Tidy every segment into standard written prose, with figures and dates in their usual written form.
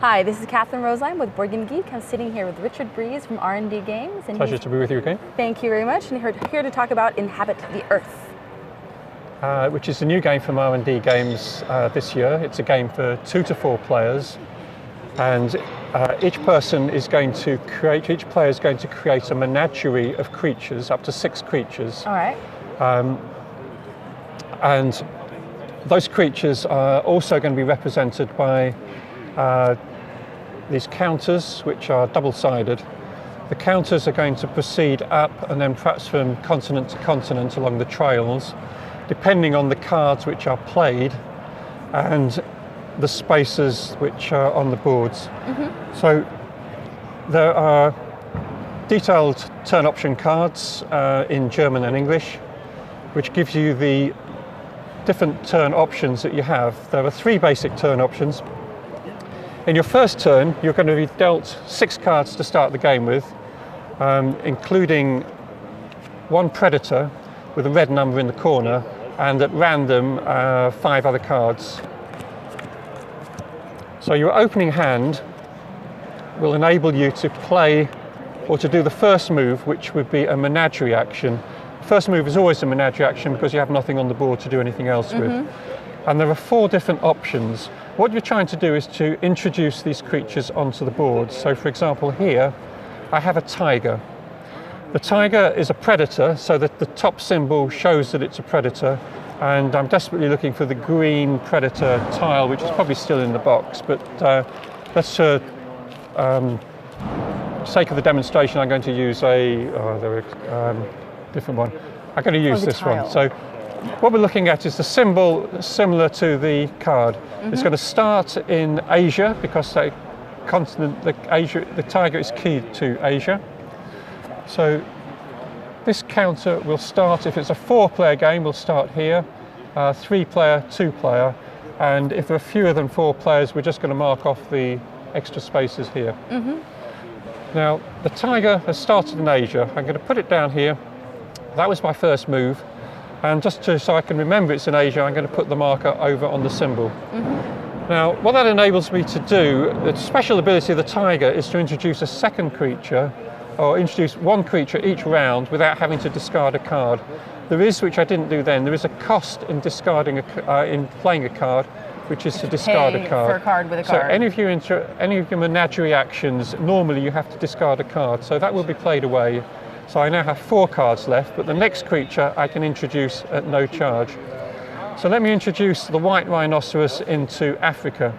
Hi, this is Catherine Rosine with Board Game Geek. I'm sitting here with Richard Breeze from R&D Games. And Pleasure to be with you again. Thank you very much. And here to talk about Inhabit the Earth. Which is a new game from R&D Games this year. It's a game for 2 to 4 players. And each player is going to create a menagerie of creatures, up to 6 creatures. All right. And those creatures are also going to be represented by these counters, which are double-sided. The counters are going to proceed up and then perhaps from continent to continent along the trails, depending on the cards which are played and the spaces which are on the boards. Mm-hmm. So there are detailed turn option cards in German and English, which gives you the different turn options that you have. There are 3 basic turn options. In your first turn, you're going to be dealt 6 cards to start the game with, including 1 predator with a red number in the corner, and at random 5 other cards. So your opening hand will enable you to play or to do the first move, which would be a menagerie action. First move is always a menagerie action because you have nothing on the board to do anything else with. And there are 4 different options. What you're trying to do is to introduce these creatures onto the board. So for example here, I have a tiger. The tiger is a predator, so that the top symbol shows that it's a predator. And I'm desperately looking for the green predator tile, which is probably still in the box. But let's, sake of the demonstration, I'm going to use a different one. I'm going to use this one. So what we're looking at is the symbol similar to the card. It's going to start in Asia because the tiger is key to Asia. So this counter will start, if it's a 4-player game, we'll start here, 3-player, 2-player, and if there are fewer than 4 players, we're just going to mark off the extra spaces here. Now, the tiger has started in Asia. I'm going to put it down here. That was my first move. And just so I can remember it's in Asia, I'm going to put the marker over on the symbol. Now, what that enables me to do, the special ability of the tiger is to introduce a second creature, or introduce 1 creature each round without having to discard a card. There is, which I didn't do then, there is a cost in discarding in playing a card, which is to discard a card. For a card with a card. So any of your menagerie actions, normally you have to discard a card, so that will be played away. So I now have 4 cards left, but the next creature I can introduce at no charge. So let me introduce the white rhinoceros into Africa.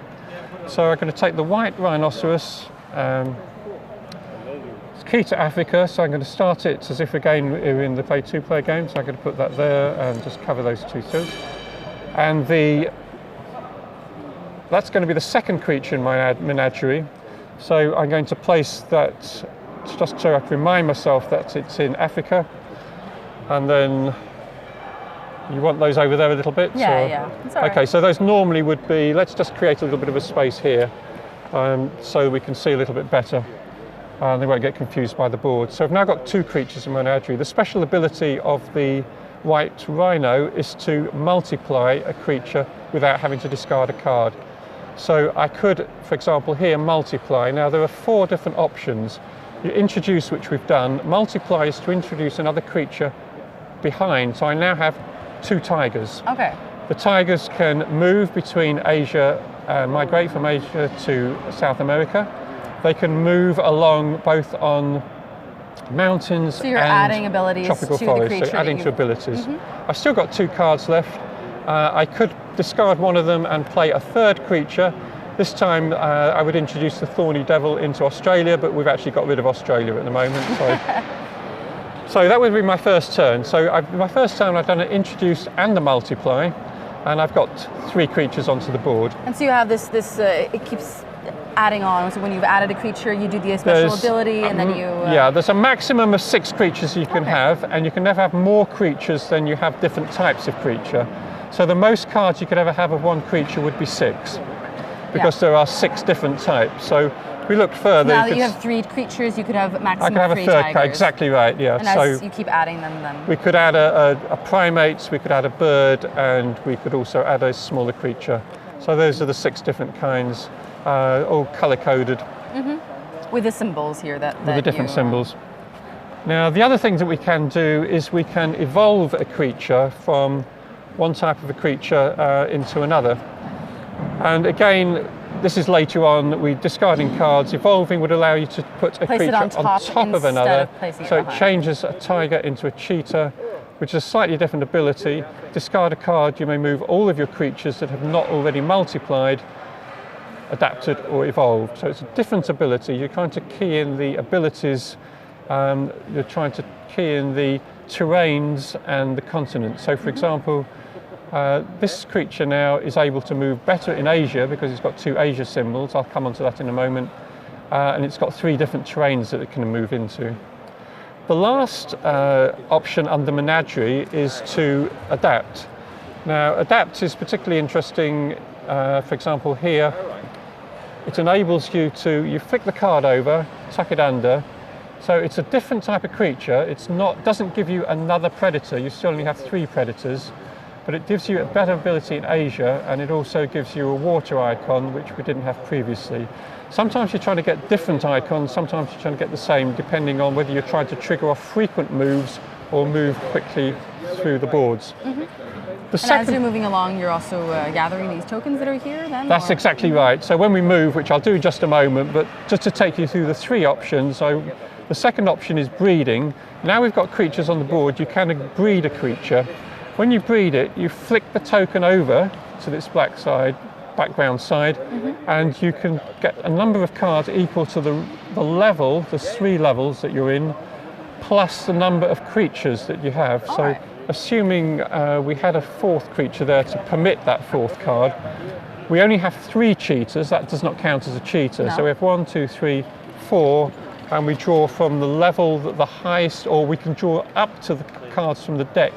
So I'm going to take the white rhinoceros. It's key to Africa, so I'm going to start it as if again we're in the 2-player game. So I'm going to put that there and just cover those 2 cells. And that's going to be the second creature in my menagerie. So I'm going to place that just so I can remind myself that it's in Africa. And then you want those over there a little bit? Yeah. It's all right. Okay, so those normally would be, let's just create a little bit of a space here so we can see a little bit better. And they won't get confused by the board. So I've now got 2 creatures in my menagerie. The special ability of the white rhino is to multiply a creature without having to discard a card. So I could, for example, here multiply. Now there are 4 different options. You introduce, which we've done. Multiply is to introduce another creature behind. So I now have 2 tigers. Okay. The tigers can move between Asia, migrate from Asia to South America. They can move along both on mountains so you're and adding abilities tropical to forests. the creature. So adding to abilities. I've still got 2 cards left. I could discard one of them and play a 3rd creature. This time I would introduce the Thorny Devil into Australia, but we've actually got rid of Australia at the moment. So that would be my first turn. So my first turn I've done an introduce and a multiply, and I've got 3 creatures onto the board. And so you have this it keeps adding on. So when you've added a creature, you do the special ability, and then you... Yeah, there's a maximum of 6 creatures you can have, and you can never have more creatures than you have different types of creature. So the most cards you could ever have of 1 creature would be 6. Because there are 6 different types. So if we look further, so now that you have 3 creatures, you could have maximum I could have 3 a 3rd tigers. card. Exactly right. Yeah. And as you keep adding them, then we could add a primate, we could add a bird, and we could also add a smaller creature. So those are the 6 different kinds. all color-coded With the symbols here that with the different symbols. Now, the other thing that we can do is we can evolve a creature from one type of a creature into another. And again, this is later on, we discarding cards. Evolving would allow you to put a creature on top of another. So it changes a tiger into a cheetah, which is a slightly different ability. Discard a card, you may move all of your creatures that have not already multiplied, adapted or evolved. So it's a different ability. You're trying to key in the abilities, you're trying to key in the terrains and the continents. So for example, this creature now is able to move better in Asia because it's got 2 Asia symbols. I'll come on to that in a moment. And it's got 3 different terrains that it can move into. The last option under Menagerie is to adapt. Now, adapt is particularly interesting, for example, here. It enables you to, you flick the card over, tuck it under. So it's a different type of creature. It's not, doesn't give you another predator. You still only have 3 predators. But it gives you a better ability in Asia, and it also gives you a water icon, which we didn't have previously. Sometimes you're trying to get different icons, sometimes you're trying to get the same, depending on whether you're trying to trigger off frequent moves or move quickly through the boards. As you're moving along, you're also gathering these tokens that are here then? That's exactly right. So when we move, which I'll do in just a moment, but just to take you through the 3 options, so the second option is breeding. Now we've got creatures on the board, you can breed a creature. When you breed it, you flick the token over to this background side, and you can get a number of cards equal to the level, the 3 levels that you're in, plus the number of creatures that you have. So assuming we had a 4th creature there to permit that 4th card, we only have 3 cheetahs. That does not count as a cheetah. No. So we have 1, 2, 3, 4, and we draw from the level that the highest, or we can draw up to the cards from the deck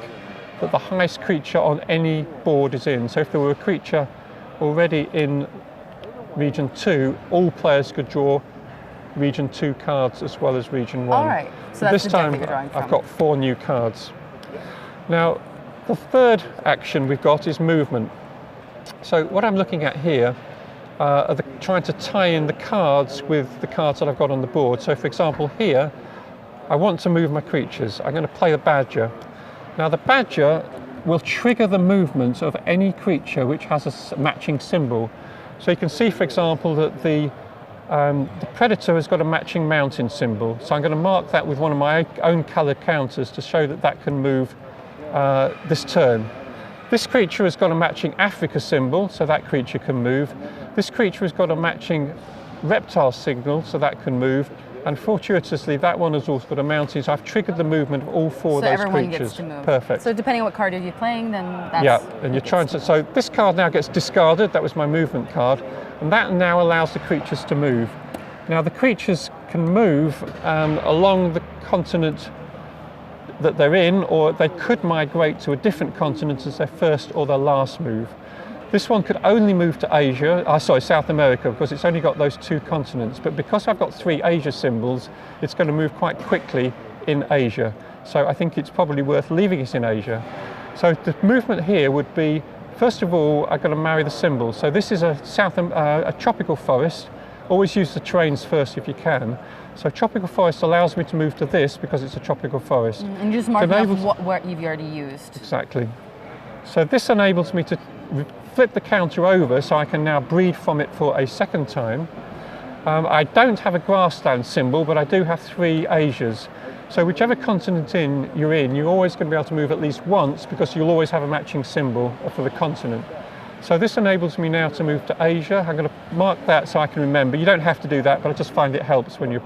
that the highest creature on any board is in. So if there were a creature already in region 2, all players could draw region 2 cards as well as region 1. All right, so that's this time I've got 4 new cards. Now, the third action we've got is movement. So what I'm looking at here are trying to tie in the cards with the cards that I've got on the board. So for example here, I want to move my creatures. I'm going to play a badger. Now the badger will trigger the movement of any creature which has a matching symbol. So you can see, for example, that the predator has got a matching mountain symbol. So I'm going to mark that with one of my own coloured counters to show that that can move this turn. This creature has got a matching Africa symbol, so that creature can move. This creature has got a matching reptile signal, so that can move. And fortuitously, that one has also got a mountain, so I've triggered the movement of all 4 of those creatures. So everyone gets to move. Perfect. So depending on what card you're playing, then that's... Yeah, and you're trying to... So this card now gets discarded, that was my movement card, and that now allows the creatures to move. Now the creatures can move along the continent that they're in, or they could migrate to a different continent as their first or their last move. This one could only move to Asia, South America, because it's only got those 2 continents. But because I've got 3 Asia symbols, it's going to move quite quickly in Asia. So I think it's probably worth leaving it in Asia. So the movement here would be, first of all, I've got to marry the symbols. So this is a tropical forest. Always use the terrains first if you can. So tropical forest allows me to move to this because it's a tropical forest. And you just mark off what you've already used. Exactly. So this enables me to flip the counter over, so I can now breed from it for a second time. I don't have a grassland symbol, but I do have 3 Asias. So whichever continent you're in, you're always going to be able to move at least once because you'll always have a matching symbol for the continent. So this enables me now to move to Asia. I'm going to mark that so I can remember. You don't have to do that, but I just find it helps when you're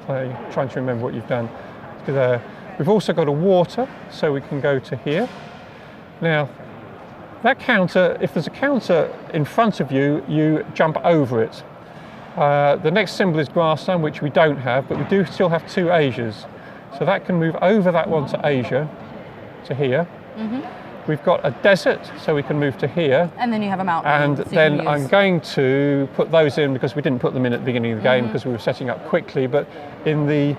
trying to remember what you've done. We've also got a water, so we can go to here. Now, that counter, if there's a counter in front of you, you jump over it. The next symbol is grassland, which we don't have, but we do still have 2 Asias. So that can move over that one to Asia, to here. We've got a desert, so we can move to here. And then you have a mountain. And then I'm going to put those in because we didn't put them in at the beginning of the game because we were setting up quickly. But in the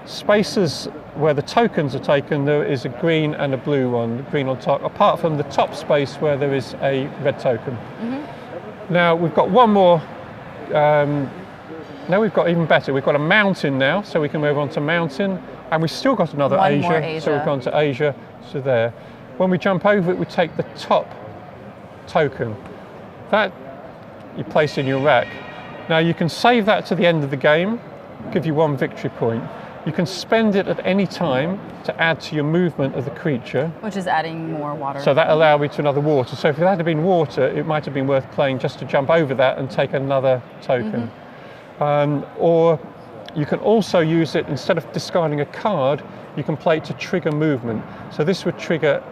spaces where the tokens are taken, there is a green and a blue one, green on top, apart from the top space where there is a red token. Now we've got one more now we've got even better. We've got a mountain now, so we can move on to mountain, and we've still got another One Asia, more Asia. so we've gone to Asia, so there. When we jump over it, we take the top token. That you place in your rack. Now you can save that to the end of the game, give you 1 victory point. You can spend it at any time to add to your movement of the creature. Which is adding more water. So that allowed me to another water. So if it had been water, it might have been worth playing just to jump over that and take another token. Or you can also use it, instead of discarding a card, you can play it to trigger movement. So this would trigger,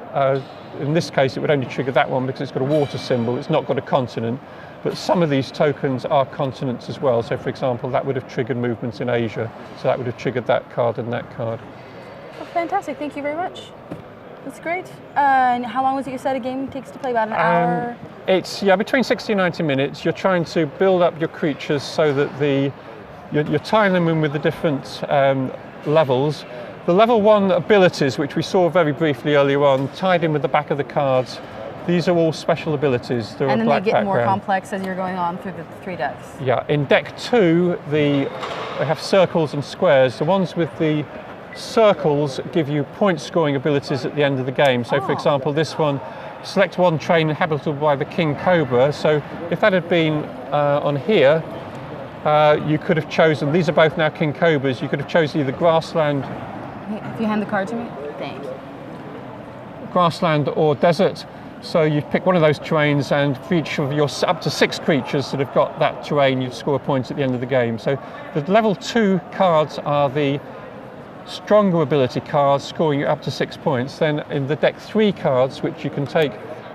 in this case, it would only trigger that one because it's got a water symbol, it's not got a continent. But some of these tokens are continents as well. So for example, that would have triggered movements in Asia. So that would have triggered that card and that card. Oh, fantastic, thank you very much. That's great. And how long was it you said a game takes to play? About an hour? It's between 60 and 90 minutes. You're trying to build up your creatures so that you're tying them in with the different levels. The level 1 abilities, which we saw very briefly earlier on, tied in with the back of the cards. These are all special abilities. And then they get more complex as you're going on through the 3 decks. Yeah, in deck 2, they have circles and squares. The ones with the circles give you point scoring abilities at the end of the game. So for example, this one, select 1 train inhabitable by the king cobra. So if that had been on here, you could have chosen, these are both now king cobras, you could have chosen either grassland. If you hand the card to me, thank you. Grassland or desert. So you pick one of those terrains, and for each of your up to 6 creatures that have got that terrain, you score points at the end of the game. So the level 2 cards are the stronger ability cards, scoring you up to 6 points. Then in the deck 3 cards, which you can take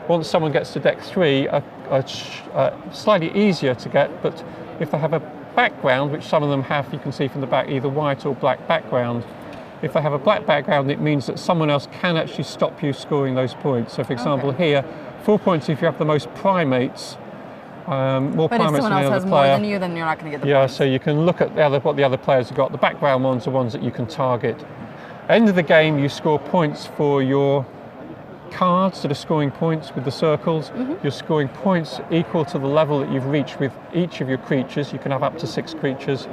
once someone gets to deck 3, are slightly easier to get, but if they have a background, which some of them have, you can see from the back, either white or black background. If they have a black background, it means that someone else can actually stop you scoring those points. So for example, here, 4 points if you have the most primates, more but primates than the other player. But if someone else has more than you, then you're not going to get the points. So you can look at what the other players have got. The background ones are ones that you can target. End of the game, you score points for your cards that are scoring points with the circles. You're scoring points equal to the level that you've reached with each of your creatures. You can have up to 6 creatures.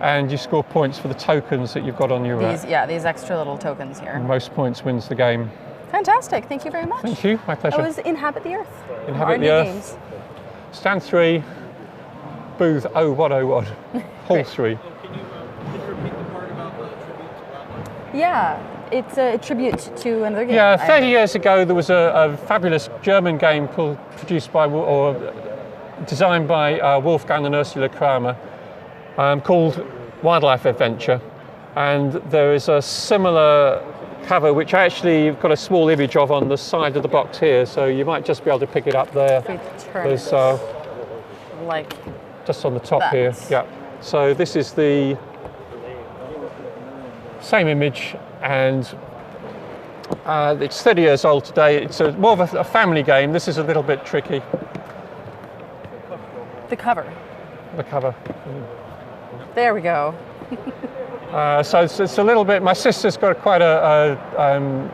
And you score points for the tokens that you've got on your rack. These extra little tokens here. And most points wins the game. Fantastic, thank you very much. Thank you, my pleasure. That was Inhabit the Earth. Inhabit the Earth. Games. Stand 3, booth 0101, hall 3. Can you repeat the part about the tribute to Lava? Yeah. It's a tribute to another game. Yeah, 30 years ago there was a fabulous German game produced by, or designed by Wolfgang and Ursula Kramer, called Wildlife Adventure. And there is a similar cover which I actually got a small image of on the side of the box here, so you might just be able to pick it up there. There's like just on the top that. here. Yeah. So this is the same image, and it's 30 years old today. It's more of a family game. This is a little bit tricky. The cover. The cover. There we go. So it's a little bit. My sister's got quite an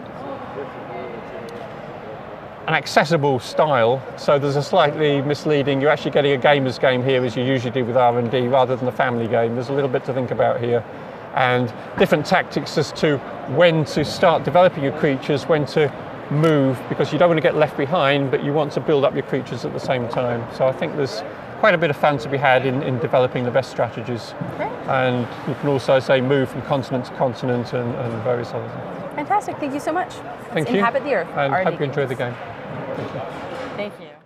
accessible style. So there's a slightly misleading. You're actually getting a gamer's game here, as you usually do with R&D, rather than a family game. There's a little bit to think about here, and different tactics as to when to start developing your creatures, when to move, because you don't want to get left behind, but you want to build up your creatures at the same time. So I think there's quite a bit of fun to be had in developing the best strategies. Great. And you can also say move from continent to continent and various other things. Fantastic, thank you so much. Thank you. Inhabit the Earth. And hope you enjoy the game. Thank you. Thank you.